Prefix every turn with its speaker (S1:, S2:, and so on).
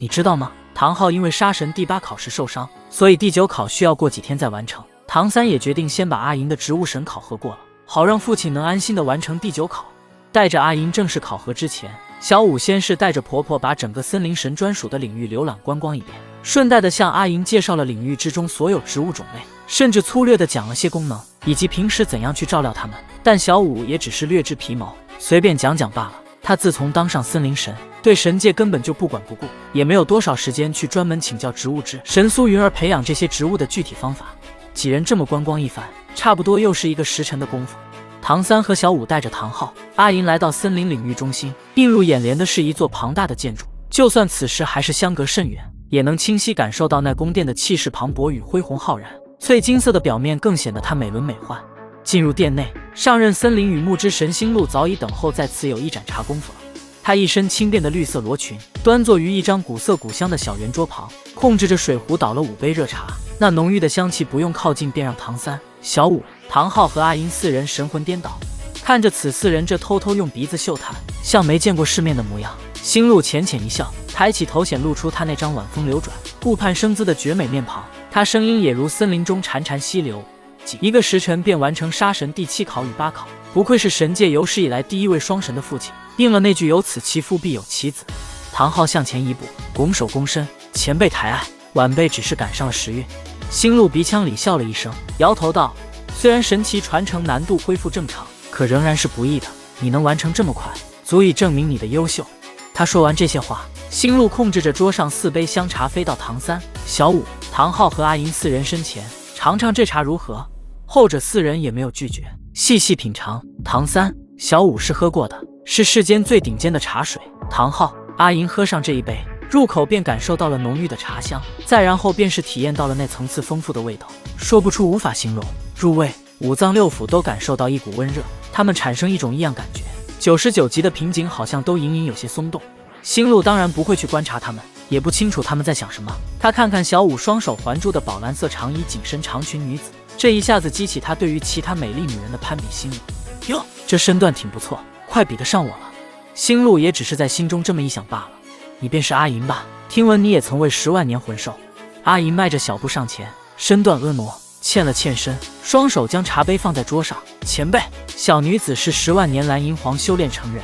S1: 你知道吗？唐昊因为杀神第8考试受伤，所以第9考需要过几天再完成。唐三也决定先把阿银的植物神考核过了，好让父亲能安心的完成第9考。带着阿银正式考核之前，小五先是带着婆婆把整个森林神专属的领域浏览观光一遍，顺带的向阿银介绍了领域之中所有植物种类，甚至粗略的讲了些功能以及平时怎样去照料它们。但小五也只是略知皮毛，随便讲讲罢了。他自从当上森林神，对神界根本就不管不顾，也没有多少时间去专门请教植物志神苏云儿培养这些植物的具体方法。几人这么观光一番，差不多又是1个时辰的功夫。唐三和小五带着唐昊、阿银来到森林领域中心，映入眼帘的是一座庞大的建筑，就算此时还是相隔甚远，也能清晰感受到那宫殿的气势磅礴与恢宏浩然。翠金色的表面更显得它美轮美奂。进入殿内，上任森林与木之神星露早已等候在此有一盏茶功夫了。他一身轻便的绿色罗裙，端坐于一张古色古香的小圆桌旁，控制着水壶倒了5杯热茶。那浓郁的香气不用靠近便让唐三、小五、唐昊和阿银4人神魂颠倒。看着此4人这偷偷用鼻子嗅探，像没见过世面的模样，星露浅浅一笑，抬起头显露出他那张晚风流转、顾盼生姿的绝美面庞。他声音也如森林中潺潺溪流。1个时辰便完成杀神第7考与8考，不愧是神界有史以来第1位双神的父亲，应了那句有此其父必有其子。唐昊向前一步，拱手躬身，前辈抬爱，晚辈只是赶上了时运。星露鼻腔里笑了一声，摇头道：虽然神奇传承难度恢复正常，可仍然是不易的，你能完成这么快，足以证明你的优秀。他说完这些话，星露控制着桌上4杯香茶飞到唐三、小五、唐昊和阿银4人身前，尝尝这茶如何。后者4人也没有拒绝，细细品尝。唐三、小五是喝过的，是世间最顶尖的茶水。唐昊、阿银喝上这一杯，入口便感受到了浓郁的茶香，再然后便是体验到了那层次丰富的味道，说不出，无法形容。入味，5脏6腑都感受到一股温热，他们产生一种异样感觉，99级的瓶颈好像都隐隐有些松动。星露当然不会去观察他们，也不清楚他们在想什么。他看看小五双手环住的宝蓝色长衣紧身长裙女子，这一下子激起他对于其他美丽女人的攀比心理。哟，这身段挺不错，快比得上我了。星露也只是在心中这么一想罢了。你便是阿银吧？听闻你也曾为10万年魂兽。阿银迈着小步上前，身段婀娜，欠了欠身，双手将茶杯放在桌上。前辈，小女子是10万年蓝银皇修炼成人，